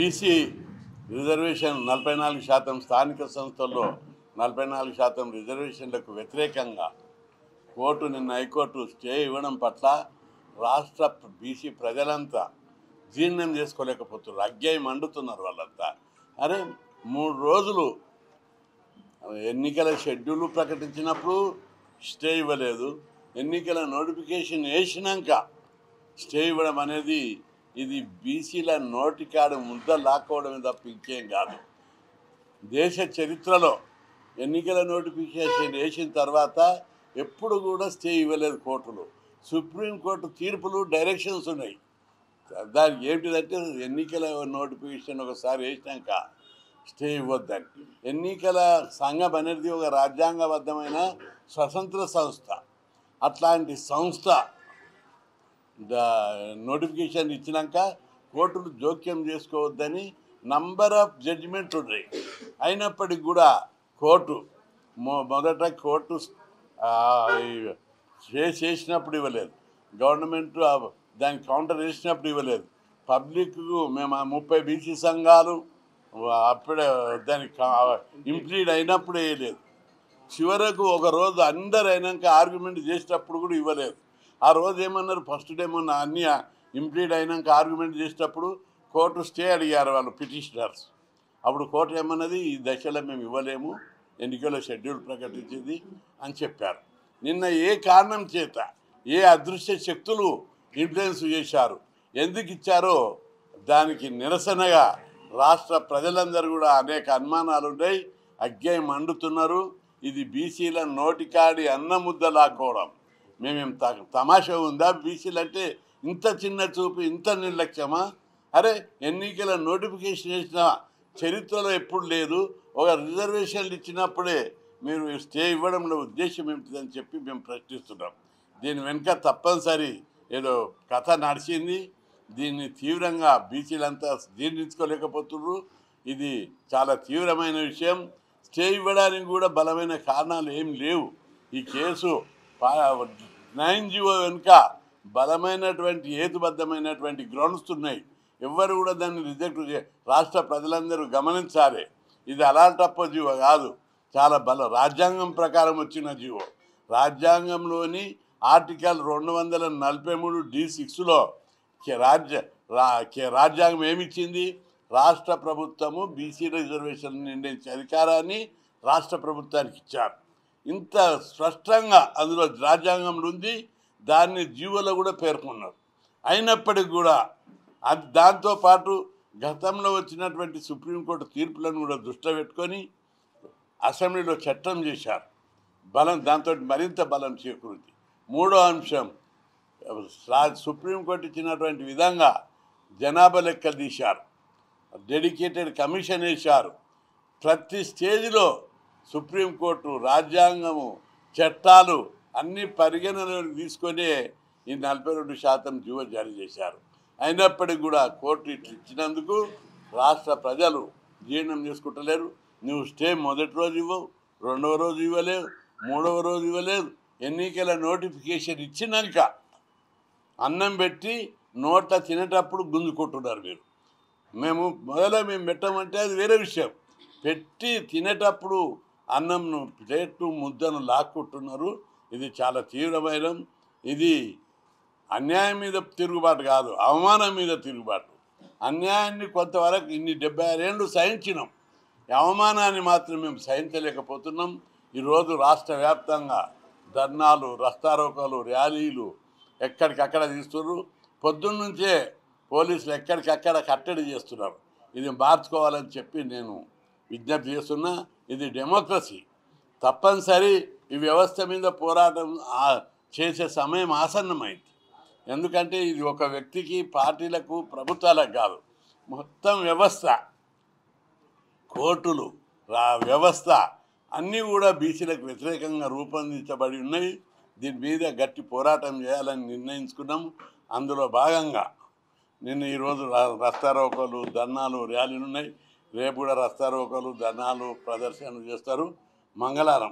BC reservation 44% స్థానిక సంస్థల్లో 44% రిజర్వేషన్లకు వ్యతిరేకంగా కోర్టు నిన్న హైకోర్టు స్టే ఇవ్వడం పట్ల రాష్ట్ర బీసీ ప్రజలంతా జీర్ణం చేసుకోలేకపోతున్నారు. అగ్గాయి మండుతున్నారు వాళ్ళంతా. అరే 3 రోజులు ఎన్నికల షెడ్యూల్ ప్రకటించినప్పుడు స్టే ఇవ్వలేదు, ఎన్నికల నోటిఫికేషన్ వేసినాక స్టే ఇవ్వడం అనేది ఇది బీసీల నోటికాడు ముద్ద లాక్కోవడమే తప్ప ఇంకేం కాదు. దేశ చరిత్రలో ఎన్నికల నోటిఫికేషన్ వేసిన తర్వాత ఎప్పుడు కూడా స్టే ఇవ్వలేదు కోర్టులు. సుప్రీంకోర్టు తీర్పులు డైరెక్షన్స్ ఉన్నాయి. దానికి ఏంటిదంటే ఎన్నికల నోటిఫికేషన్ ఒకసారి వేసినాక స్టే ఇవ్వద్దని. ఎన్నికల సంఘం అనేది ఒక రాజ్యాంగబద్ధమైన స్వతంత్ర సంస్థ. అట్లాంటి సంస్థ నోటిఫికేషన్ ఇచ్చినాక కోర్టులు జోక్యం చేసుకోవద్దని నంబర్ ఆఫ్ జడ్జిమెంట్ ఉన్నాయి. అయినప్పటికీ కూడా కోర్టు మొదట కోర్టు చేసినప్పుడు ఇవ్వలేదు, గవర్నమెంట్ దానికి కౌంటర్ వేసినప్పుడు ఇవ్వలేదు, పబ్లిక్కు మేము 30 బీసీ సంఘాలు అప్పుడే దానికి ఇంప్లీడ్ అయినప్పుడు వేయలేదు. చివరకు ఒక రోజు అందరు అయినాక ఆర్గ్యుమెంట్ చేసేటప్పుడు కూడా ఇవ్వలేదు. ఆ రోజు ఏమన్నారు, ఫస్ట్ డే మొన్న అన్నీ ఇంప్లీడ్ అయినాక ఆర్గ్యుమెంట్ చేసేటప్పుడు కోర్టు స్టే అడిగారు వాళ్ళు పిటిషనర్స్. అప్పుడు కోర్టు ఏమన్నది, ఈ దశలో మేము ఇవ్వలేము, ఎన్నికల షెడ్యూల్ ప్రకటించింది అని చెప్పారు. నిన్న ఏ కారణం చేత ఏ అదృశ్య శక్తులు ఇన్ఫ్లుయెన్స్ చేశారు, ఎందుకు ఇచ్చారో దానికి నిరసనగా రాష్ట్ర ప్రజలందరూ కూడా అనేక అనుమానాలు ఉన్నాయి, అగ్గాయి మండుతున్నారు. ఇది బీసీల నోటికాడి అన్న ముద్ద లాక్కోవడం. మేమేం తమాషా ఉందా? బీసీలు అంటే ఇంత చిన్న చూపు, ఇంత నిర్లక్ష్యమా? అరే ఎన్నికల నోటిఫికేషన్ వేసిన చరిత్రలో ఎప్పుడు లేదు. ఒక రిజర్వేషన్లు ఇచ్చినప్పుడే మీరు స్టే ఇవ్వడంలో ఉద్దేశం ఏమిటిదని చెప్పి మేము ప్రశ్నిస్తున్నాం. దీని వెనుక తప్పనిసరి ఏదో కథ నడిచింది. దీన్ని తీవ్రంగా బీసీలంతా జీర్ణించుకోలేకపోతున్నారు. ఇది చాలా తీవ్రమైన విషయం. స్టే ఇవ్వడానికి కూడా బలమైన కారణాలు ఏం లేవు. ఈ కేసు 9G వెనుక బలమైనటువంటి హేతుబద్ధమైనటువంటి గ్రౌండ్స్ ఉన్నాయి. ఎవ్వరు కూడా దాన్ని రిజెక్ట్ రాష్ట్ర ప్రజలందరూ గమనించాలి. ఇది అలాంటప్ప జీవో కాదు, చాలా రాజ్యాంగం ప్రకారం వచ్చిన జీవో. రాజ్యాంగంలోని ఆర్టికల్ 243D6లో రాజ్యాంగం ఏమిచ్చింది? రాష్ట్ర ప్రభుత్వము బీసీ రిజర్వేషన్ నిర్ణయించే అధికారాన్ని రాష్ట్ర ప్రభుత్వానికి ఇచ్చారు. ఇంత స్పష్టంగా అందులో రాజ్యాంగంలో ఉంది, దాన్ని జీవోలో కూడా పేర్కొన్నారు. అయినప్పటికీ కూడా దాంతోపాటు గతంలో వచ్చినటువంటి సుప్రీంకోర్టు తీర్పులను కూడా దృష్టిలో పెట్టుకొని అసెంబ్లీలో చట్టం చేశారు. దాంతో మరింత బలం చేకూరింది. 3వ అంశం, సుప్రీంకోర్టు ఇచ్చినటువంటి విధంగా జనాభా లెక్కలు తీశారు, డెడికేటెడ్ కమిషన్ వేశారు. ప్రతి స్టేజ్లో సుప్రీంకోర్టు రాజ్యాంగము చట్టాలు అన్నీ పరిగణనలోకి తీసుకొని ఈ 42% జీవో జారీ చేశారు. అయినప్పటికీ కూడా కోర్టు ఇట్లు ఇచ్చినందుకు రాష్ట్ర ప్రజలు జీర్ణం చేసుకుంటలేరు. నువ్వు స్టే మొదటి రోజు ఇవ్వవు, 2వ రోజు ఇవ్వలేవు, 3వ రోజు ఇవ్వలేదు. ఎన్నికల నోటిఫికేషన్ ఇచ్చినాక అన్నం పెట్టి నోట్ల తినేటప్పుడు గుంజుకుంటున్నారు మీరు. మేము పెట్టమంటే అది వేరే విషయం. పెట్టి తినేటప్పుడు అన్నంను ప్లేటు ముద్దను లాక్కుంటున్నారు. ఇది చాలా తీవ్రమైన, ఇది అన్యాయం మీద తిరుగుబాటు కాదు, అవమానం మీద తిరుగుబాటు. అన్యాయాన్ని కొంతవరకు ఇన్ని 76 ఏళ్ళు సహించినాం, అవమానాన్ని మాత్రం మేము సహించలేకపోతున్నాం. ఈరోజు రాష్ట్ర వ్యాప్తంగా ధర్నాలు, రస్తారోకాలు, ర్యాలీలు ఎక్కడికక్కడ తీస్తున్నారు. పొద్దున్నుంచే పోలీసులు ఎక్కడికక్కడ కట్టడి చేస్తున్నారు. ఇది మార్చుకోవాలని చెప్పి నేను విజ్ఞప్తి చేస్తున్నా. ఇది డెమోక్రసీ. తప్పనిసరి ఈ వ్యవస్థ మీద పోరాటం చేసే సమయం ఆసన్నమైంది. ఎందుకంటే ఇది ఒక వ్యక్తికి, పార్టీలకు, ప్రభుత్వాలకు కాదు, మొత్తం వ్యవస్థ, కోర్టులు, వ్యవస్థ అన్నీ కూడా బీసీలకు వ్యతిరేకంగా రూపొందించబడి ఉన్నాయి. దీని మీద గట్టి పోరాటం చేయాలని నిర్ణయించుకున్నాం. అందులో భాగంగా ఈరోజు రస్తారోకోలు, ధర్నాలు, ర్యాలీలు ఉన్నాయి. రేపు కూడా రస్తారోకోలు, ధర్నాలు, ప్రదర్శనలు చేస్తారు. మంగళవారం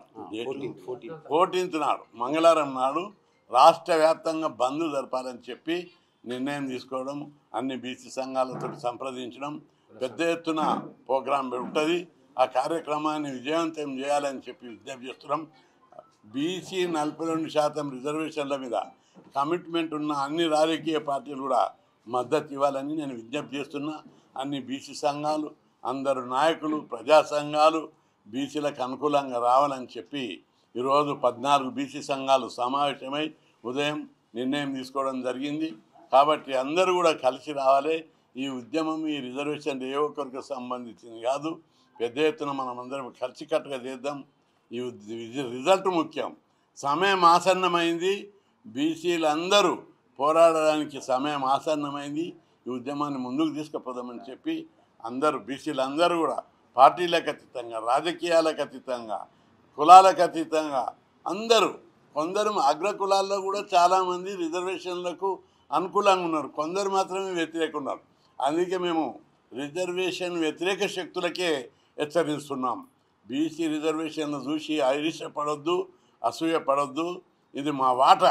14th నాడు, మంగళవారం నాడు రాష్ట్ర వ్యాప్తంగా బంద్ జరపాలని చెప్పి నిర్ణయం తీసుకోవడం, అన్ని బీసీ సంఘాలతో సంప్రదించడం, పెద్ద ఎత్తున ప్రోగ్రాం ఉంటుంది. ఆ కార్యక్రమాన్ని విజయవంతం చేయాలని చెప్పి విజ్ఞప్తి చేస్తున్నాం. బీసీ 42% రిజర్వేషన్ల మీద కమిట్మెంట్ ఉన్న అన్ని రాజకీయ పార్టీలు కూడా మద్దతు ఇవ్వాలని నేను విజ్ఞప్తి చేస్తున్నా. అన్ని బీసీ సంఘాలు, అందరు నాయకులు, ప్రజా సంఘాలు బీసీలకు అనుకూలంగా రావాలని చెప్పి ఈరోజు 14 బీసీ సంఘాలు సమావేశమై ఉదయం నిర్ణయం తీసుకోవడం జరిగింది. కాబట్టి అందరూ కూడా కలిసి రావాలి. ఈ ఉద్యమం, ఈ రిజర్వేషన్ ఏ ఒక్కరికి సంబంధించింది కాదు. పెద్ద ఎత్తున మనం అందరం కలిసికట్టుగా చేద్దాం. ఈ రిజల్ట్ ముఖ్యం. సమయం ఆసన్నమైంది. బీసీలందరూ పోరాడడానికి సమయం ఆసన్నమైంది. ఈ ఉద్యమాన్ని ముందుకు తీసుకుపోదామని చెప్పి అందరూ బీసీలందరూ కూడా పార్టీలకు అతీతంగా, రాజకీయాలకు అతీతంగా, కులాలకు అతీతంగా అందరూ, కొందరు అగ్రకులాల్లో కూడా చాలామంది రిజర్వేషన్లకు అనుకూలంగా ఉన్నారు, కొందరు మాత్రమే వ్యతిరేకంగా ఉన్నారు. అందుకే మేము రిజర్వేషన్ వ్యతిరేక శక్తులకే హెచ్చరిస్తున్నాం. బీసీ రిజర్వేషన్లు చూసి ఐరిషపడొద్దు, అసూయపడొద్దు. ఇది మా వాట.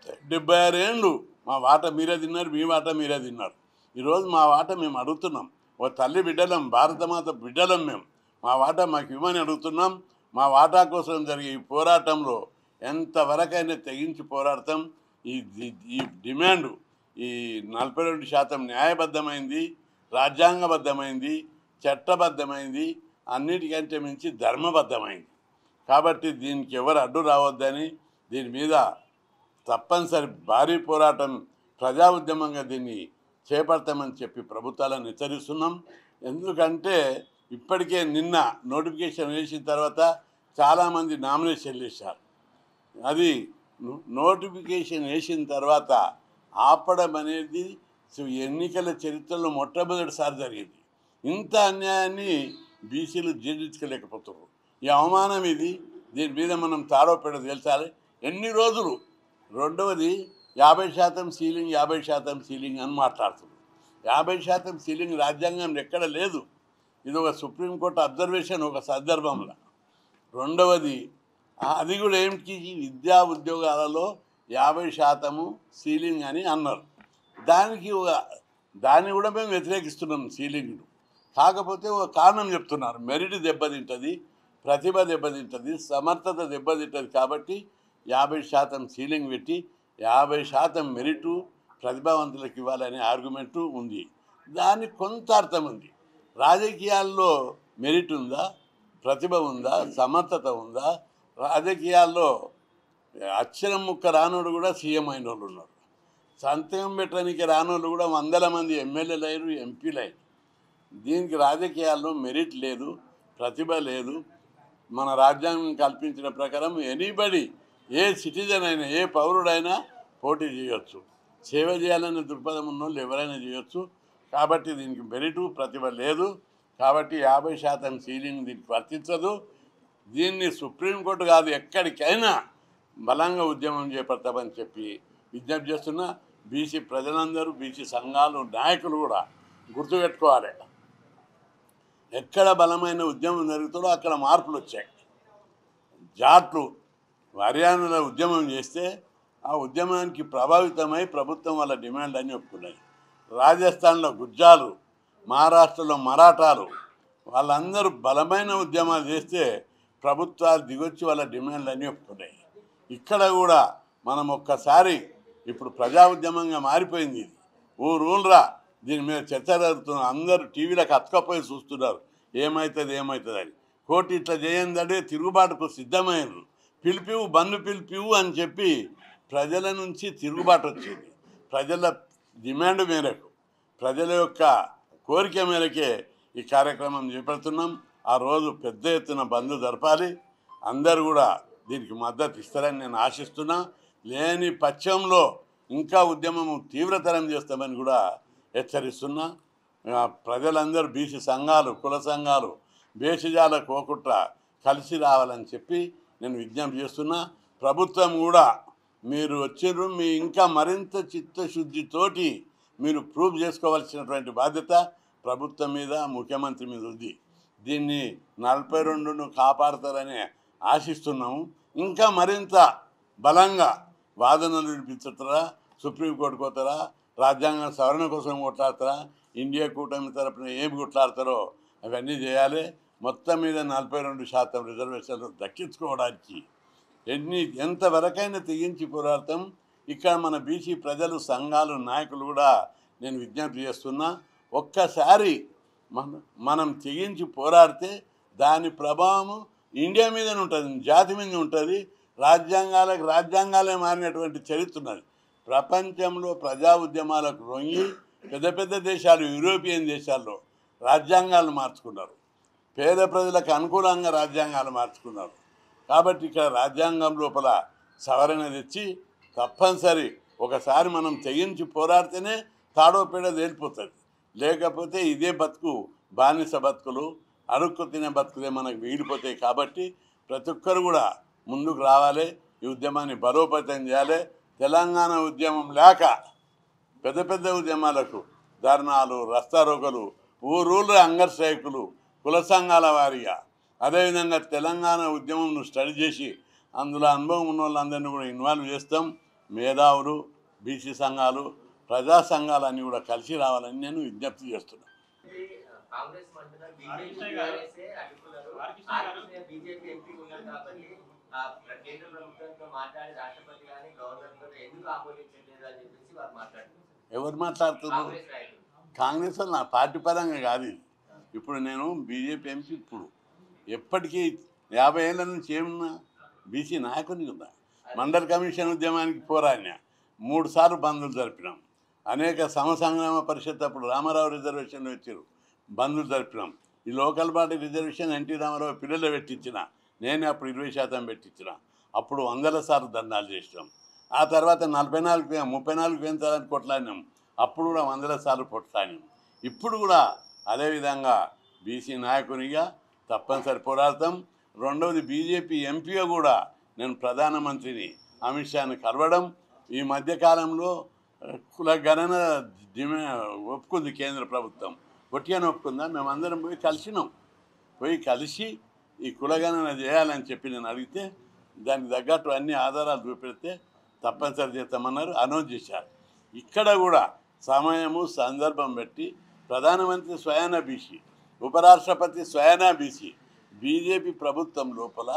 76 ఏళ్ళు మా వాట మీరే తిన్నారు, మీ వాట మీరే తిన్నారు. ఈరోజు మా వాట మేము అడుగుతున్నాం. ఓ తల్లి బిడ్డలం, భారతమాత బిడ్డలం. మేము మా వాట మాకు ఇవ్వమని అడుగుతున్నాం. మా వాటా కోసం జరిగే ఈ పోరాటంలో ఎంతవరకైనా తెగించి పోరాడతాం. ఈ డిమాండు ఈ 42% న్యాయబద్ధమైంది, రాజ్యాంగబద్ధమైంది, చట్టబద్ధమైంది, అన్నిటికంటే మించి ధర్మబద్ధమైంది. కాబట్టి దీనికి ఎవరు అడ్డు రావద్దని, దీని మీద తప్పనిసరి భారీ పోరాటం, ప్రజా ఉద్యమంగా దీన్ని చేపడతామని చెప్పి ప్రభుత్వాలను హెచ్చరిస్తున్నాం. ఎందుకంటే ఇప్పటికే నిన్న నోటిఫికేషన్ వేసిన తర్వాత చాలామంది నామినేషన్ వేశారు. అది నోటిఫికేషన్ వేసిన తర్వాత ఆపడం అనేది ఎన్నికల చరిత్రలో మొట్టమొదటిసారి జరిగింది. ఇంత అన్యాయాన్ని బీసీలు జీర్ణించుకోలేకపోతున్నారు. ఈ అవమానం ఇది. దీని మీద మనం తాడోపేడ తేల్చాలి. ఎన్ని రోజులు. రెండవది 50% సీలింగ్, 50% సీలింగ్ అని మాట్లాడుతున్నారు. 50% సీలింగ్ రాజ్యాంగం ఎక్కడ లేదు. ఇది ఒక సుప్రీంకోర్టు అబ్జర్వేషన్ ఒక సందర్భంలో. రెండవది అది కూడా ఏమిటి, విద్యా ఉద్యోగాలలో 50% సీలింగ్ అని అన్నారు. దాన్ని కూడా మేము వ్యతిరేకిస్తున్నాం సీలింగ్ను. కాకపోతే ఒక కారణం చెప్తున్నారు, మెరిట్ దెబ్బతింటుంది, ప్రతిభ దెబ్బతింటుంది, సమర్థత దెబ్బతింటుంది. కాబట్టి 50% సీలింగ్ పెట్టి 50% మెరిటు ప్రతిభావంతులకు ఇవ్వాలనే ఆర్గ్యుమెంటు ఉంది. దానికి కొంత అర్థం ఉంది. రాజకీయాల్లో మెరిట్ ఉందా, ప్రతిభ ఉందా, సమర్థత ఉందా? రాజకీయాల్లో అక్షరం ముక్క రానోడు కూడా సీఎం అయిన వాళ్ళు ఉన్నారు. సంతకం పెట్టడానికి రానోళ్ళు కూడా 100 మంది ఎమ్మెల్యేలు అయ్యారు, ఎంపీలు అయ్యారు. దీనికి రాజకీయాల్లో మెరిట్ లేదు, ప్రతిభ లేదు. మన రాజ్యాంగం కల్పించిన ప్రకారం ఎనీబడి, ఏ సిటిజన్ అయినా, ఏ పౌరుడైనా పోటీ చేయొచ్చు. సేవ చేయాలనే దృక్పథం ఉన్న వాళ్ళు ఎవరైనా చేయొచ్చు. కాబట్టి దీనికి మెరిటు, ప్రతిభ లేదు. కాబట్టి 50% సీలింగ్ దీనికి వర్తించదు. దీన్ని సుప్రీంకోర్టు కాదు, ఎక్కడికైనా బలంగా ఉద్యమం చేపడతామని చెప్పి విజ్ఞప్తి చేస్తున్నా. బీసీ ప్రజలందరూ, బీసీ సంఘాలు, నాయకులు కూడా గుర్తుపెట్టుకోవాలి. ఎక్కడ బలమైన ఉద్యమం జరుగుతుందో అక్కడ మార్పులు వచ్చాయి. జాట్లు హర్యానాలో ఉద్యమం చేస్తే ఆ ఉద్యమానికి ప్రభావితమై ప్రభుత్వం వాళ్ళ డిమాండ్ అని ఒప్పుకున్నాయి. రాజస్థాన్లో గుజ్జాలు, మహారాష్ట్రలో మరాఠాలు వాళ్ళందరూ బలమైన ఉద్యమాలు చేస్తే ప్రభుత్వాలు దిగొచ్చి వాళ్ళ డిమాండ్లు అన్నీ ఒప్పుకున్నాయి. ఇక్కడ కూడా మనం ఒక్కసారి ఇప్పుడు ప్రజా ఉద్యమంగా మారిపోయింది. ఇది ఊరూలరా దీని మీద చర్చ జరుగుతున్నారు. అందరూ టీవీలకు అతకపోయి చూస్తున్నారు ఏమవుతుంది అని. కోర్టు ఇట్లా చేయందంటే తిరుగుబాటుకు సిద్ధమైనరు. పిలిపివు, బంధు పిలిపివు అని చెప్పి ప్రజల నుంచి తిరుగుబాటు వచ్చింది. ప్రజల డిమాండ్ మేరకు, ప్రజల యొక్క కోరిక మేరకే ఈ కార్యక్రమం చేపడుతున్నాం. ఆ రోజు పెద్ద ఎత్తున బంద్ జరపాలి. అందరూ కూడా దీనికి మద్దతు ఇస్తారని నేను ఆశిస్తున్నా. లేని పక్షంలో ఇంకా ఉద్యమం తీవ్రతరం చేస్తామని కూడా హెచ్చరిస్తున్నా. ప్రజలందరూ, బీసీ సంఘాలు, కుల సంఘాలు భేషజాల కోకుట్ర కలిసి రావాలని చెప్పి నేను విజ్ఞప్తి చేస్తున్నా. ప్రభుత్వం కూడా మీరు వచ్చిర్రు, మీ ఇంకా మరింత చిత్తశుద్ధితోటి మీరు ప్రూవ్ చేసుకోవాల్సినటువంటి బాధ్యత ప్రభుత్వం మీద, ముఖ్యమంత్రి మీద ఉంది. దీన్ని 42ను కాపాడతారని ఆశిస్తున్నాము. ఇంకా మరింత బలంగా వాదనలు వినిపించుతారా, సుప్రీంకోర్టు పోతారా, రాజ్యాంగ సవరణ కోసం కొట్లాడతారా, ఇండియా కూటమి తరపున ఏమి కొట్లాడతారో అవన్నీ చేయాలి. మొత్తం మీద 42% రిజర్వేషన్లు దక్కించుకోవడానికి ఎంతవరకైనా తెగించి పోరాడతాం. ఇక్కడ మన బీసీ ప్రజలు, సంఘాలు, నాయకులు కూడా నేను విజ్ఞప్తి చేస్తున్నా, ఒక్కసారి మనం తెగించి పోరాడితే దాని ప్రభావం ఇండియా మీదనే ఉంటుంది, జాతి మీద ఉంటుంది. రాజ్యాంగాలే మారినటువంటి చరిత్ర ఉన్నది. ప్రపంచంలో ప్రజా ఉద్యమాలకు రొంగి పెద్ద పెద్ద దేశాలు, యూరోపియన్ దేశాల్లో రాజ్యాంగాలు మార్చుకున్నారు. పేద ప్రజలకు అనుకూలంగా రాజ్యాంగాలు మార్చుకున్నారు. కాబట్టి ఇక్కడ రాజ్యాంగం లోపల సవరణ తెచ్చి తప్పనిసరి ఒకసారి మనం తెగించి పోరాడితేనే తాడో పేడ తేలిపోతుంది. లేకపోతే ఇదే బతుకు, బానిస బతుకులు, అడుక్కు తినే బతుకులే మనకు మిగిలిపోతాయి. కాబట్టి ప్రతి ఒక్కరు కూడా ముందుకు రావాలి, ఈ ఉద్యమాన్ని బలోపేతం చేయాలి. తెలంగాణ ఉద్యమం లేక పెద్ద పెద్ద ఉద్యమాలకు ధర్నాలు, రస్తారోకలు, ఊరూళ్ళ అంగర్ స్ట్రైకులు, కుల సంఘాల వారీగా, అదేవిధంగా తెలంగాణ ఉద్యమంను స్టడీ చేసి అందులో అనుభవం ఉన్న వాళ్ళందరినీ కూడా ఇన్వాల్వ్ చేస్తాం. మేధావులు, బీసీ సంఘాలు, ప్రజా సంఘాలు అన్నీ కూడా కలిసి రావాలని నేను విజ్ఞప్తి చేస్తున్నాను. ఎవరు మాట్లాడుతున్నారు? కాంగ్రెస్ వాళ్ళు నా పార్టీ పరంగా కాదు. ఇప్పుడు నేను బీజేపీ ఎంపీ. ఇప్పుడు ఎప్పటికీ 50 ఏళ్ళ నుంచి ఏమున్నా బీసీ నాయకుని ఉందా. మండల్ కమిషన్ ఉద్యమానికి పోరాడినా, 3 సార్లు బంధులు జరిపినాం. అనేక సమసంగ్రామ పరిషత్ అప్పుడు రామారావు రిజర్వేషన్లు వచ్చారు, బంధులు జరిపినాం. ఈ local body reservation NT Ramarao పిల్లలు పెట్టించిన, నేనే అప్పుడు 20% పెట్టించిన. అప్పుడు 100 సార్లు దండాలు చేసినాం. ఆ తర్వాత 34 పెంచాలని కొట్లాడినాం. అప్పుడు కూడా 100 సార్లు కొట్లాడినాం. ఇప్పుడు కూడా అదేవిధంగా బీసీ నాయకునిగా తప్పనిసరి పోరాడతాం. రెండవది బీజేపీ ఎంపీగా కూడా నేను ప్రధానమంత్రిని అమిత్ షాని కలవడం. ఈ మధ్యకాలంలో కుల గణన ఒప్పుకుంది కేంద్ర ప్రభుత్వం. ఒట్టిగానే ఒప్పుకుందా? మేమందరం పోయి కలిసి ఈ కులగణన చేయాలని చెప్పి నేను అడిగితే దానికి తగ్గట్టు అన్ని ఆధారాలు చూపెడితే తప్పనిసరి చేస్తామన్నారు, అనౌన్స్ చేశారు. ఇక్కడ కూడా సమయము సందర్భం పెట్టి ప్రధానమంత్రి స్వయాన బీసీ, ఉపరాష్ట్రపతి స్వయాన బీసీ, బీజేపీ ప్రభుత్వం లోపల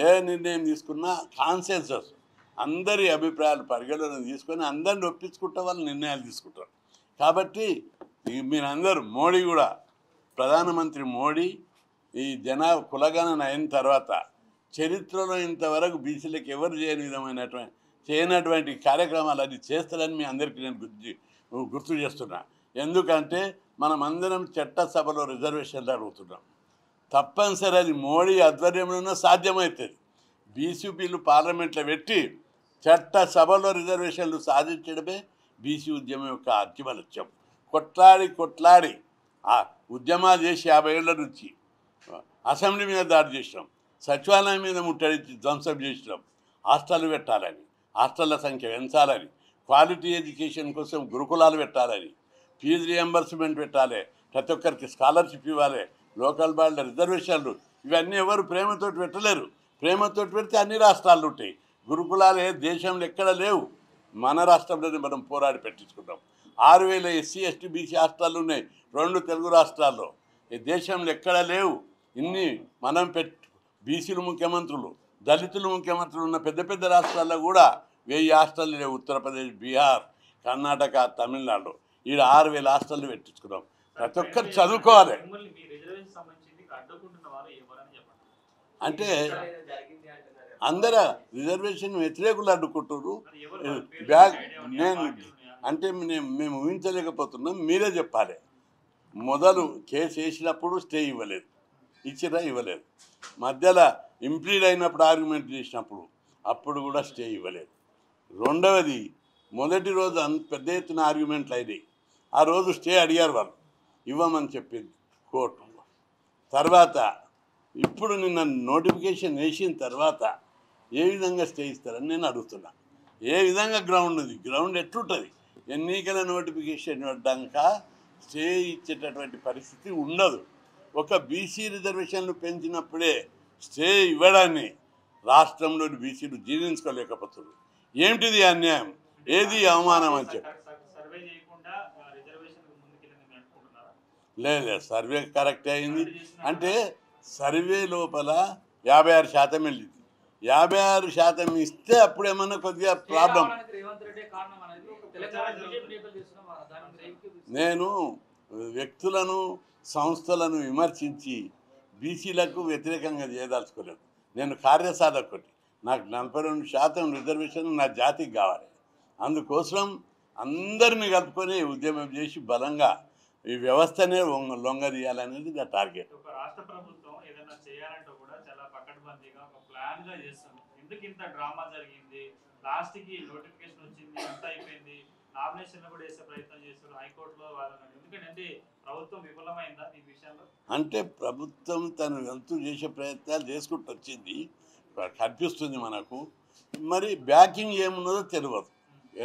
ఏ నిర్ణయం తీసుకున్నా కాన్సెన్సస్, అందరి అభిప్రాయాలు పరిగణన తీసుకొని అందరిని ఒప్పించుకుంటే వాళ్ళు నిర్ణయాలు తీసుకుంటారు. కాబట్టి మీరందరూ, మోడీ కూడా, ప్రధానమంత్రి మోడీ ఈ కులగణన అయిన తర్వాత చరిత్రలో ఇంతవరకు బీసీలకు ఎవరు చేయనటువంటి కార్యక్రమాలు అది చేస్తారని మీ అందరికీ నేను గుర్తు చేస్తున్నా. ఎందుకంటే మనమందరం చట్టసభలో రిజర్వేషన్లు అడుగుతున్నాం. తప్పనిసరి అది మోడీ ఆధ్వర్యంలోనే సాధ్యమవుతుంది. బీసీ బిల్లు పార్లమెంట్లో పెట్టి చట్టసభలో రిజర్వేషన్లు సాధించడమే బీసీ ఉద్యమం యొక్క అంతిమ లక్ష్యం. కొట్లాడి ఆ ఉద్యమాలు చేసి 50 ఏళ్ళ నుంచి అసెంబ్లీ మీద దాడి చేసినాం, సచివాలయం మీద ముట్టడి ధ్వంసం చేసినాం. హాస్టల్ పెట్టాలని, హాస్టళ్ల సంఖ్య పెంచాలని, క్వాలిటీ ఎడ్యుకేషన్ కోసం గురుకులాలు పెట్టాలని, ఫీజు రియంబర్స్మెంట్ పెట్టాలి, ప్రతి ఒక్కరికి స్కాలర్షిప్ ఇవ్వాలి, లోకల్ బాడీల రిజర్వేషన్లు, ఇవన్నీ ఎవరు ప్రేమతోటి పెట్టలేరు. ప్రేమతోటి పెడితే అన్ని రాష్ట్రాలు ఉంటాయి. గురుకులాలు దేశంలో ఎక్కడ లేవు, మన రాష్ట్రంలోనే మనం పోరాడి పెట్టించుకుంటాం. 6000 ఎస్సీ ఎస్టీ బీసీ హాస్టళ్ళు ఉన్నాయి 2 తెలుగు రాష్ట్రాల్లో. ఈ దేశంలో ఎక్కడ లేవు. ఇన్ని మనం బీసీలు ముఖ్యమంత్రులు, దళితులు ముఖ్యమంత్రులు ఉన్న పెద్ద పెద్ద రాష్ట్రాల్లో కూడా 1000 హాస్టళ్ళు లేవు. ఉత్తరప్రదేశ్, బీహార్, కర్ణాటక, తమిళనాడు, ఈడ 6000 హాస్టళ్ళు పెట్టించుకున్నాం. ప్రతి ఒక్కరు చదువుకోవాలి. అంటే అందరూ రిజర్వేషన్ వ్యతిరేకులు అడ్డుకుంటారు. మేము ఊహించలేకపోతున్నాం. మీరే చెప్పాలి. మొదలు కేసు వేసినప్పుడు స్టే ఇవ్వలేదు, ఇవ్వలేదు. మధ్యలో ఇంప్లీడ్ అయినప్పుడు ఆర్గ్యుమెంట్ చేసినప్పుడు అప్పుడు కూడా స్టే ఇవ్వలేదు. రెండవది, మొదటి రోజు పెద్ద ఎత్తున ఆర్గ్యుమెంట్లు అయినాయి. ఆ రోజు స్టే అడిగారు వాళ్ళు, ఇవ్వమని చెప్పింది కోర్టు. తర్వాత ఇప్పుడు నిన్న నోటిఫికేషన్ వేసిన తర్వాత ఏ విధంగా స్టే ఇస్తారని నేను అడుగుతున్నా. ఏ విధంగా గ్రౌండ్ ఉంది? గ్రౌండ్ ఎట్లుంటుంది? ఎన్నికల నోటిఫికేషన్ ఇవ్వడాక స్టే ఇచ్చేటటువంటి పరిస్థితి ఉండదు. ఒక బీసీ రిజర్వేషన్లు పెంచినప్పుడే స్టే ఇవ్వడాన్ని రాష్ట్రంలోని బీసీలు జీర్ణించుకోలేకపోతున్నారు. ఏమిటిది అన్యాయం, ఏది అవమానం అని చెప్పి లేదు లేదు, సర్వే కరెక్ట్ అయింది. అంటే సర్వే లోపల 56% వెళ్ళింది. 56% ఇస్తే అప్పుడేమన్నా కొద్దిగా ప్రాబ్లం. నేను వ్యక్తులను సంస్థలను విమర్శించి బీసీలకు వ్యతిరేకంగా చేయదలుచుకోలేదు. నేను కార్యసాధకుడి. నాకు 42% రిజర్వేషన్ నా జాతికి కావాలి. అందుకోసం అందరినీ కలుపుకొని ఉద్యమం చేసి బలంగా ఈ వ్యవస్థనే లొంగదీయాలనేది నా టార్గెట్. ఒక రాష్ట్ర ప్రభుత్వం ఏదైనా చేయాలంటే కూడా చాలా పకడ్బందీగా ఒక ప్లాన్ గా చేస్తుంది. ఎందుకు ఇంత డ్రామా జరిగింది, లాస్ట్ కి నోటిఫికేషన్ వచ్చింది, అంత అయిపోయింది, నామినేషన్ కూడా వేసే ప్రయత్నం చేస్తారు, హైకోర్టులో వాదన. ఎందుకంటే ప్రభుత్వం విఫలమైందా ఈ విషయంలో? అంటే ప్రభుత్వం తను వంతు చేసే ప్రయత్నాలు చేసుకుంటూ వచ్చింది, కనిపిస్తుంది మనకు. మరి బ్యాకింగ్ ఏమున్నదో తెలియదు.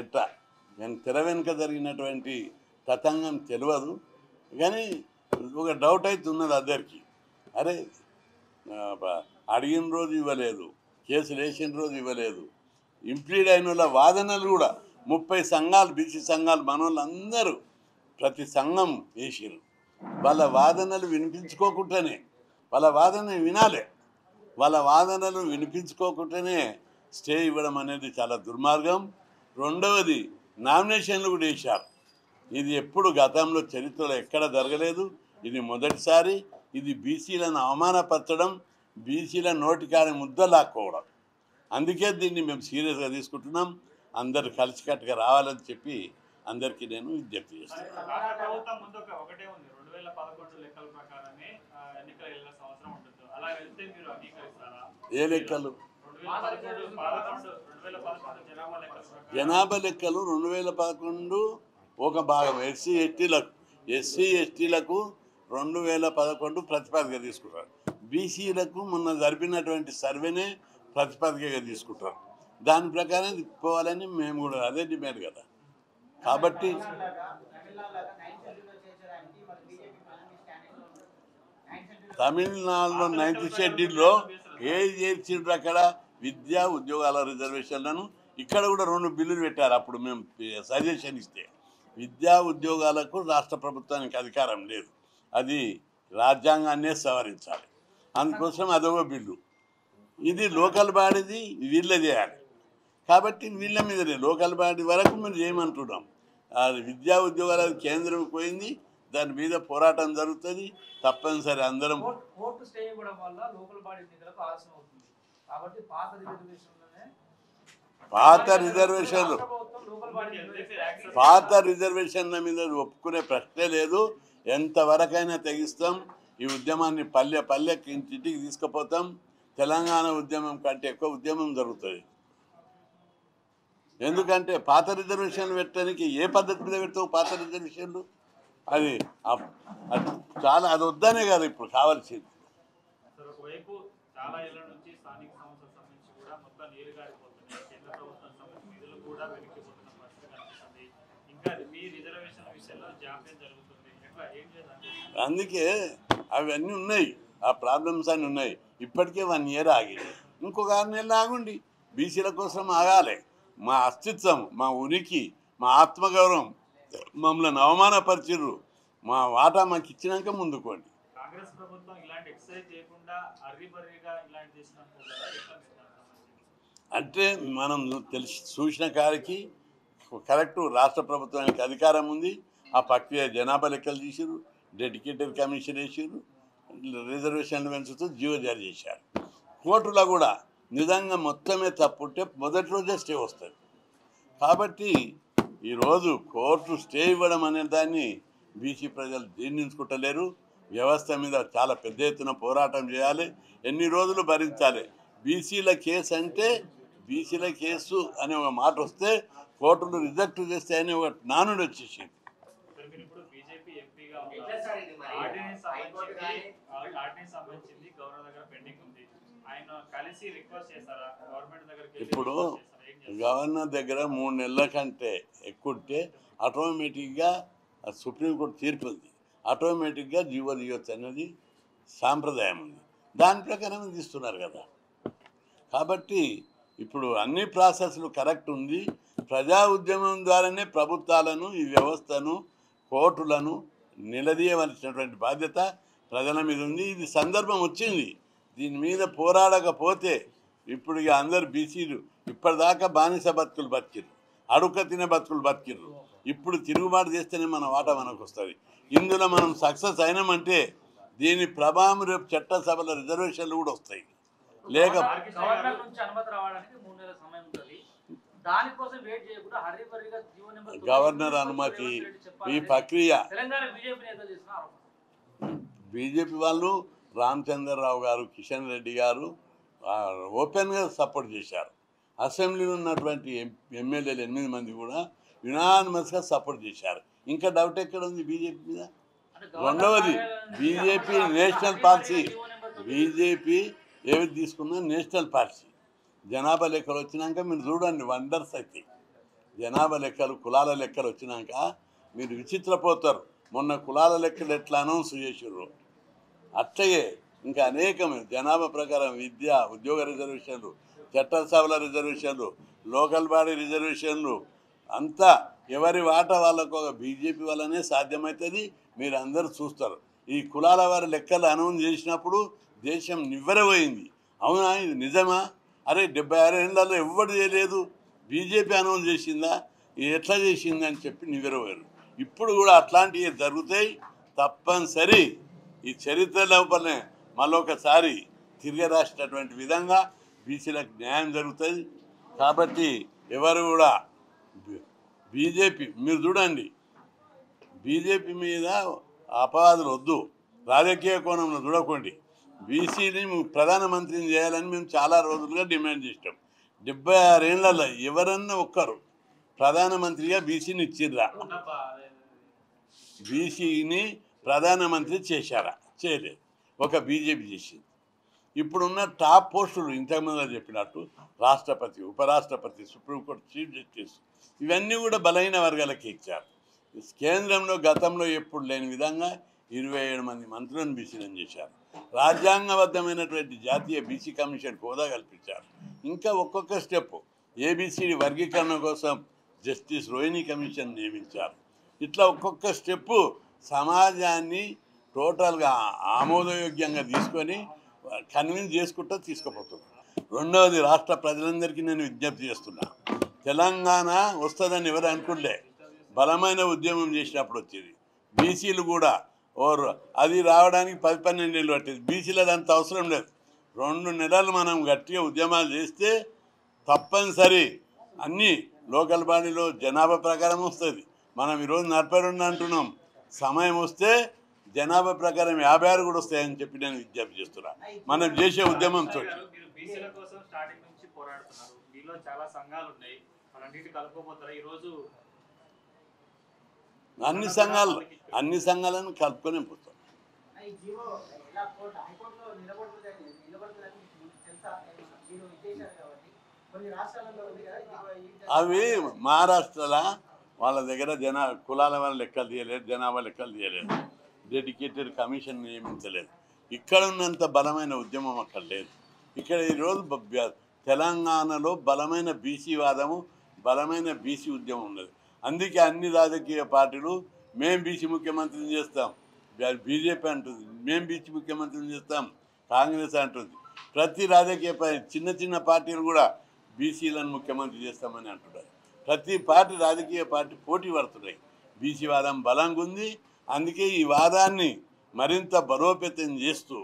ఎట్లా నేను తెర వెనుక జరిగినటువంటి తతంగం తెలియదు. కానీ ఒక డౌట్ అయితే ఉన్నది అందరికీ. అరే అడిగిన రోజు ఇవ్వలేదు, కేసులు వేసిన రోజు ఇవ్వలేదు, ఇంప్లీడ్ అయిన వాళ్ళ వాదనలు కూడా 30 సంఘాలు బీసీ సంఘాలు మనోళ్ళందరూ ప్రతి సంఘం వేసిరు. వాళ్ళ వాదనలు వినిపించుకోకుండానే, వాళ్ళ వాదన వినాలి, వాళ్ళ వాదనలు వినిపించుకోకుండానే స్టే ఇవ్వడం అనేది చాలా దుర్మార్గం. రెండవది నామినేషన్లు కూడా వేశారు. ఇది ఎప్పుడు గతంలో చరిత్రలో ఎక్కడ జరగలేదు. ఇది మొదటిసారి. ఇది బీసీలను అవమానపరచడం, బీసీల నోటికాని ముద్ద లాక్కోవడం. అందుకే దీన్ని మేము సీరియస్గా తీసుకుంటున్నాం. అందరు కలిసికట్టుగా రావాలని చెప్పి అందరికీ నేను విజ్ఞప్తి చేస్తాను. ఏ లెక్కలు? జనాభా లెక్కలు 2011 ఒక భాగం ఎస్సీ ఎస్టీలకు 2011 ప్రతిపాదిక తీసుకుంటారు. బీసీలకు మొన్న జరిపినటువంటి సర్వేనే ప్రతిపాదికగా తీసుకుంటారు. దాని ప్రకారం పోవాలని మేము కూడా అదే డిమాండ్ కదా. కాబట్టి తమిళనాడులో 9th షెడ్యూల్లో ఏది చేర్చిండ్రు అక్కడ విద్యా ఉద్యోగాల రిజర్వేషన్లను. ఇక్కడ కూడా 2 బిల్లులు పెట్టారు. అప్పుడు మేము సజెషన్ ఇస్తే విద్యా ఉద్యోగాలకు రాష్ట్ర ప్రభుత్వానికి అధికారం లేదు, అది రాజ్యాంగాన్నే సవరించాలి. అందుకోసం అదొక బిల్లు. ఇది లోకల్ బాడీది, వీళ్ళే చేయాలి. కాబట్టి వీళ్ళ మీదనే లోకల్ బాడీ వరకు మేము చేయమంటున్నాం. అది విద్యా ఉద్యోగాలకు కేంద్రం పోయింది, దాని మీద పోరాటం జరుగుతుంది. తప్పనిసరి అందరం పాత రిజర్వేషన్ల మీద ఒప్పుకునే ప్రశ్నే లేదు. ఎంతవరకైనా తెగిస్తాం. ఈ ఉద్యమాన్ని పల్లె పల్లెకి ఇంటికి తీసుకుపోతాం. తెలంగాణ ఉద్యమం కంటే ఎక్కువ ఉద్యమం జరుగుతుంది. ఎందుకంటే పాత రిజర్వేషన్లు పెట్టడానికి ఏ పద్ధతి మీద పెడతావు? పాత రిజర్వేషన్లు అది చాలా, అది వద్దనే కాదు ఇప్పుడు కావాల్సింది. అందుకే అవన్నీ ఉన్నాయి, ఆ ప్రాబ్లమ్స్ అన్నీ ఉన్నాయి. ఇప్పటికే 1 ఇయర్ ఆగింది, ఇంకొక 6 నెలలు ఆగుండి. బీసీల కోసం ఆగాలి. మా అస్తిత్వం, మా ఉనికి, మా ఆత్మగౌరవం మమ్మల్ని అవమానపరిచిర్రు. మా వాటా మాకు ఇచ్చినాక ముందుకోండి. అంటే మనం చూసిన కాడికి కరెక్ట్ రాష్ట్ర ప్రభుత్వానికి అధికారం ఉంది. ఆ ప్రక్రియ జనాభా లెక్కలు తీసిరు, డెడికేటెడ్ కమిషన్ వేసారు, రిజర్వేషన్లు పెంచుతూ జీవో జారీ చేశారు. కోర్టులో కూడా నిజంగా మొత్తమే తప్పుంటే మొదటి రోజే స్టే వస్తుంది. కాబట్టి ఈరోజు కోర్టు స్టే ఇవ్వడం అనే దాన్ని బీసీ ప్రజలు జీర్ణించుకుంటలేరు. వ్యవస్థ మీద చాలా పెద్ద ఎత్తున పోరాటం చేయాలి. ఎన్ని రోజులు భరించాలి? బీసీల కేసు అంటే బీసీల కేసు అనే ఒక మాట వస్తే కోర్టులు రిజెక్ట్ చేస్తే అనే ఒక నానుడు వచ్చేసింది. ఇప్పుడు గవర్నర్ దగ్గర 3 నెలల కంటే ఎక్కుంటే ఆటోమేటిక్గా సుప్రీంకోర్టు తీర్పు ఉంది, ఆటోమేటిక్గా జీవో తీయొచ్చు అనేది సాంప్రదాయం ఉంది. దాని ప్రకారం తీస్తున్నారు కదా. కాబట్టి ఇప్పుడు అన్ని ప్రాసెస్లు కరెక్ట్ ఉంది. ప్రజా ఉద్యమం ద్వారానే ప్రభుత్వాలను, ఈ వ్యవస్థను, కోర్టులను నిలదీయవలసినటువంటి బాధ్యత ప్రజల మీద ఉంది. ఇది సందర్భం వచ్చింది, దీని మీద పోరాడకపోతే ఇప్పుడు ఇక అందరు బీసీలు ఇప్పటిదాకా బానిస బతుకులు బతికిరు, అడుక తినే బతుకులు బతికిరు. ఇప్పుడు తిరుగుబాటు చేస్తేనే మన వాటా మనకు వస్తుంది. ఇందులో మనం సక్సెస్ అయినామంటే దీని ప్రభావం రేపు చట్టసభల రిజర్వేషన్లు కూడా వస్తాయి. లేక గవర్నర్ నుంచి అనుమతి రావడానికి 3 నెలల సమయం ఉంటుంది. దానికోసం వెయిట్ చేయకుండా హరిబరిగా జీవో నెంబర్ గవర్నర్ అనుమతి ఈ ప్రక్రియ తెలంగాణ బీజేపీ నేతలు చేసిన ఆరోపణ. బీజేపీ వాళ్ళు రామచంద్రరావు గారు, కిషన్ రెడ్డి గారు ఓపెన్గా సపోర్ట్ చేశారు. అసెంబ్లీలో ఉన్నటువంటి ఎమ్మెల్యేలు 8 మంది కూడా యునానిమస్గా సపోర్ట్ చేశారు. ఇంకా డౌట్ ఎక్కడ ఉంది బీజేపీ మీద? రెండవది, బీజేపీ నేషనల్ పాలసీ, బీజేపీ ఏవి తీసుకున్నా నేషనల్ పాలసీ. జనాభా లెక్కలు వచ్చినాక మీరు చూడండి, వండర్స్ అవుతాయి. జనాభా లెక్కలు, కులాల లెక్కలు వచ్చినాక మీరు విచిత్రపోతారు. మొన్న కులాల లెక్కలు ఎట్లా అనౌన్స్ చేసారు, అట్లయే ఇంకా అనేకమైన జనాభా ప్రకారం విద్య, ఉద్యోగ రిజర్వేషన్లు, చట్టసభల రిజర్వేషన్లు, లోకల్ బాడీ రిజర్వేషన్లు అంతా ఎవరి వాటా వాళ్ళకు ఒక బీజేపీ వల్లనే సాధ్యమవుతుంది. మీరు అందరూ చూస్తారు. ఈ కులాల వారి లెక్కలు అనౌన్స్ చేసినప్పుడు దేశం నివ్వెరపోయింది. అవునా, ఇది నిజమా? అరే 76 ఏళ్ళలో ఎవ్వరు చేయలేదు, బీజేపీ అనౌన్స్ చేసిందా, ఇది ఎట్లా చేసింది అని చెప్పి నివ్వెరపోయారు. ఇప్పుడు కూడా అట్లాంటివి జరుగుతాయి తప్పనిసరి. ఈ చరిత్ర లోపలనే మళ్ళొకసారి తిరగరాసినటువంటి విధంగా బీసీలకు న్యాయం జరుగుతుంది. కాబట్టి ఎవరు కూడా బీజేపీ మీరు చూడండి, బీజేపీ మీద అపవాదులు వద్దు, రాజకీయ కోణంలో చూడకండి. బీసీని ప్రధానమంత్రిని చేయాలని మేము చాలా రోజులుగా డిమాండ్ చేస్తాం. 76 ఏళ్లలో ఎవరన్నా ఒక్కరు ప్రధానమంత్రిగా బీసీని ఇచ్చిర్రా? బీసీని ప్రధానమంత్రి చేశారా? చేయలేదు. ఒక బీజేపీ చేసింది. ఇప్పుడున్న టాప్ పోస్టులు ఇంతకుముందు చెప్పినట్టు రాష్ట్రపతి, ఉపరాష్ట్రపతి, సుప్రీంకోర్టు చీఫ్ జస్టిస్ ఇవన్నీ కూడా బలహీన వర్గాలకి ఇచ్చారు. కేంద్రంలో గతంలో ఎప్పుడు లేని విధంగా 27 మంది మంత్రులను బీసీలను చేశారు. రాజ్యాంగబద్ధమైనటువంటి జాతీయ బీసీ కమిషన్ హోదా కల్పించారు. ఇంకా ఒక్కొక్క స్టెప్ ఏబిసిడి వర్గీకరణ కోసం జస్టిస్ రోహిణి కమిషన్ నియమించారు. ఇట్లా ఒక్కొక్క స్టెప్పు సమాజాన్ని టోటల్గా ఆమోదయోగ్యంగా తీసుకొని కన్విన్స్ చేసుకుంటూ తీసుకుపోతున్నారు. రెండవది, రాష్ట్ర ప్రజలందరికీ నేను విజ్ఞప్తి చేస్తున్నా, తెలంగాణ వస్తుందని ఎవరు అనుకుంటే బలమైన ఉద్యమం చేసినప్పుడు వచ్చేది. బీసీలు కూడా అది రావడానికి 10-12 నెలలు పట్టేది. బీసీలది అంత అవసరం లేదు. 2 నెలలు మనం గట్టిగా ఉద్యమాలు చేస్తే తప్పనిసరి అన్నీ లోకల్ బాడీలో జనాభా ప్రకారం వస్తుంది. మనం ఈరోజు 42 అంటున్నాం, సమయం వస్తే జనాభా ప్రకారం 56 కూడా వస్తాయని చెప్పి నేను విజ్ఞప్తి చేస్తున్నా. మనం చేసే ఉద్యమంతో బీసీల కోసం స్టార్టింగ్ నుంచి పోరాడుతున్నారు. మీలో చాలా సంఘాలు ఉన్నాయి, అన్నిటి కలుపుకోపోతారా? ఈరోజు అన్ని సంఘాలను కలుపుకొని పోతాం. అవి మహారాష్ట్రలో వాళ్ళ దగ్గర కులాల వాళ్ళ లెక్కలు తీయలేదు, జనాభా లెక్కలు తీయలేదు, డెడికేటెడ్ కమిషన్ నియమించలేదు. ఇక్కడ ఉన్నంత బలమైన ఉద్యమం అక్కడ లేదు. ఇక్కడ ఈరోజు తెలంగాణలో బలమైన బీసీ వాదము, బలమైన బీసీ ఉద్యమం ఉన్నది. అందుకే అన్ని రాజకీయ పార్టీలు మేము బీసీ ముఖ్యమంత్రిని చేస్తాం, బీజేపీ అంటుంది మేము బీసీ ముఖ్యమంత్రిని చేస్తాం, కాంగ్రెస్ అంటుంది. ప్రతి రాజకీయ చిన్న చిన్న పార్టీలు కూడా బీసీలను ముఖ్యమంత్రి చేస్తామని అంటున్నారు. ప్రతి పార్టీ రాజకీయ పార్టీ పోటీ పడుతున్నాయి. బీసీ వాదం బలంగా ఉంది. అందుకే ఈ వాదాన్ని మరింత బలోపేతం చేస్తూ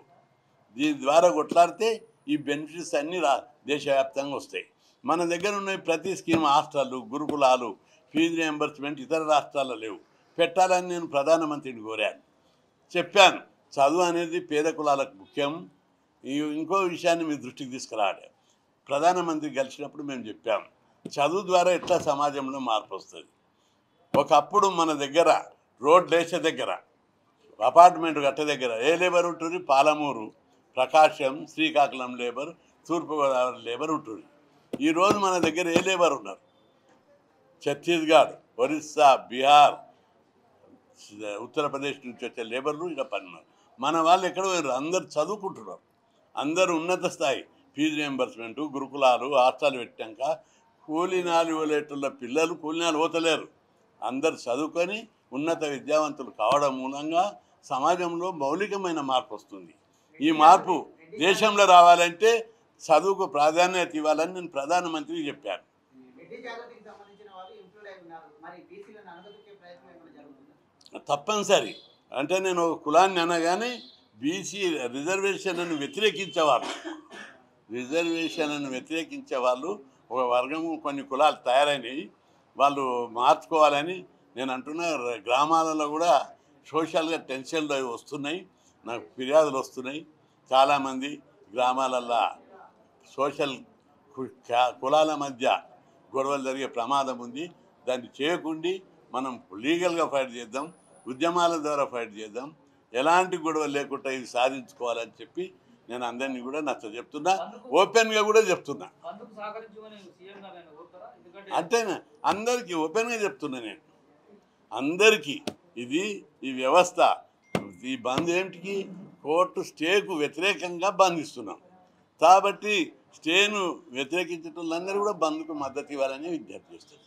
దీని ద్వారా కొట్లాడితే ఈ బెనిఫిట్స్ అన్నీ దేశవ్యాప్తంగా వస్తాయి. మన దగ్గర ఉన్న ప్రతి స్కీమ్, హాస్టళ్ళు, గురుకులాలు, ఫీజు రియంబర్స్మెంట్ ఇతర రాష్ట్రాల్లో లేవు. పెట్టాలని నేను ప్రధానమంత్రిని కోరాను, చెప్పాను. చదువు అనేది పేద కులాలకు ముఖ్యం. ఇంకో విషయాన్ని మీ దృష్టికి తీసుకురావాలి. ప్రధానమంత్రి కలిసినప్పుడు మేము చెప్పాము, చదువు ద్వారా ఎట్లా సమాజంలో మార్పు వస్తుంది. ఒకప్పుడు మన దగ్గర రోడ్లేస దగ్గర, అపార్ట్మెంట్ గట్ట దగ్గర ఏ లేబర్ ఉంటుంది? పాలమూరు, ప్రకాశం, శ్రీకాకుళం లేబర్, తూర్పుగోదావరి లేబర్ ఉంటుంది. ఈరోజు మన దగ్గర ఏ లేబర్ ఉన్నారు? ఛత్తీస్గఢ్, ఒరిస్సా, బీహార్, ఉత్తరప్రదేశ్ నుంచి వచ్చే లేబర్లు ఇలా పనున్నారు. మన వాళ్ళు ఎక్కడ పోయారు? అందరు చదువుకుంటున్నారు. అందరూ ఉన్నత స్థాయి ఫీజు రియంబర్స్మెంటు, గురుకులాలు, హాస్టల్ పెట్టాక కూలీనాలు పోలేటున్న పిల్లలు కూలీనాలు పోతలేరు. అందరు చదువుకొని ఉన్నత విద్యావంతులు కావడం మూలంగా సమాజంలో మౌలికమైన మార్పు వస్తుంది. ఈ మార్పు దేశంలో రావాలంటే చదువుకు ప్రాధాన్యత ఇవ్వాలని నేను ప్రధానమంత్రికి చెప్పాను. తప్పనిసరి అంటే నేను ఒక కులాన్ని అనగానే బీసీ రిజర్వేషన్లను వ్యతిరేకించే వాళ్ళు ఒక వర్గము కొన్ని కులాలు తయారైనవి వాళ్ళు మార్చుకోవాలని నేను అంటున్నా. గ్రామాలలో కూడా సోషల్గా టెన్షన్లు అవి వస్తున్నాయి, నాకు ఫిర్యాదులు వస్తున్నాయి. చాలామంది గ్రామాలల్లో సోషల్ కులాల మధ్య గొడవలు జరిగే ప్రమాదం ఉంది. దాన్ని చేయకుండా మనం లీగల్గా ఫైట్ చేద్దాం, ఉద్యమాల ద్వారా ఫైట్ చేద్దాం, ఎలాంటి గొడవలు లేకుండా ఇది సాధించుకోవాలని చెప్పి నేను అందరినీ కూడా చెప్తున్నా, ఓపెన్గా కూడా చెప్తున్నా. అంటే అందరికీ ఓపెన్గా చెప్తున్నా నేను అందరికీ ఈ వ్యవస్థ ఈ బంద్ ఏమిటికి కోర్టు స్టేకు వ్యతిరేకంగా బంధిస్తున్నాం కాబట్టి స్టేను వ్యతిరేకించడం వాళ్ళందరూ కూడా బంద్కు మద్దతు ఇవ్వాలని విజ్ఞప్తి చేస్తారు.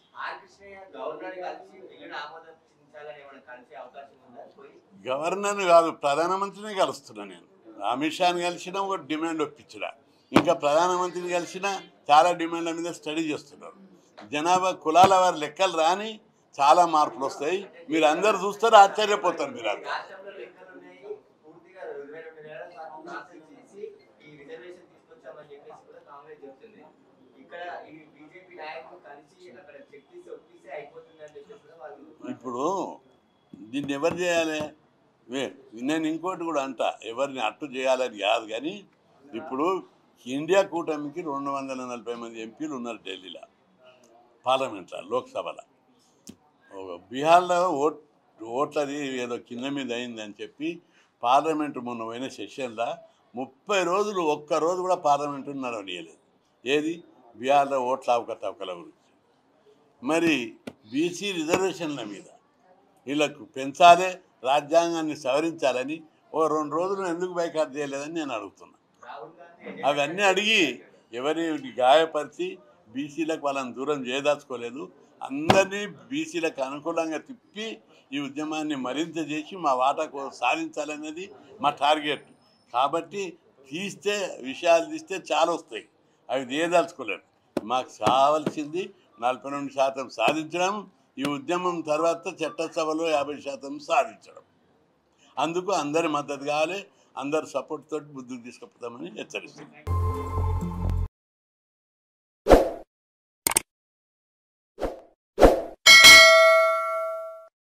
గవర్నర్ని కాదు ప్రధానమంత్రిని కలుస్తున్నా నేను. అమిత్ షాని కలిసినా ఒక డిమాండ్ ఒప్పించడా, ఇంకా ప్రధానమంత్రిని కలిసినా చాలా డిమాండ్ల మీద స్టడీ చేస్తున్నారు. జనాభా కులాల వారి లెక్కలు రాని చాలా మార్పులు వస్తాయి. మీరు అందరు చూస్తారు, ఆశ్చర్యపోతారు. మీరు అందరూ ఇప్పుడు దీన్ని ఎవరు చేయాలి? నేను ఇంకోటి కూడా అంటా, ఎవరిని అట్టు చేయాలని కాదు, కానీ ఇప్పుడు ఇండియా కూటమికి 240 మంది ఎంపీలు ఉన్నారు ఢిల్లీలో, పార్లమెంట్లో, లోక్సభలో. బీహార్లో ఓట్లది ఏదో కింద మీద అయిందని చెప్పి పార్లమెంటు మొన్న పోయిన సెషన్లో 30 రోజులు ఒక్కరోజు కూడా పార్లమెంటు నడవనీయలేదు. ఏది? బీహార్లో ఓట్ల అవకతవకల గురించి. మరి బీసీ రిజర్వేషన్ల మీద వీళ్ళకు పెంచాలి, రాజ్యాంగాన్ని సవరించాలని ఓ 2 రోజులు ఎందుకు బైకాట్ చేయలేదని నేను అడుగుతున్నా. అవన్నీ అడిగి ఎవరిని గాయపరిచి బీసీలకు వాళ్ళని దూరం చేయదలుచుకోలేదు. అందరినీ బీసీలకు అనుకూలంగా తిప్పి ఈ ఉద్యమాన్ని మరింత చేసి మా వాటాకు సాధించాలనేది మా టార్గెట్. కాబట్టి విషయాలు తీస్తే చాలా వస్తాయి, అవి చేయదలుచుకోలేదు. మాకు కావాల్సింది 42% సాధించడం, ఈ ఉద్యమం తర్వాత చట్టసభలో 50% సాధించడం. అందుకు అందరి మద్దతు కావాలి, అందరి సపోర్ట్ తోటి ముందుకు తీసుకుపోతామని హెచ్చరిస్తున్నాం.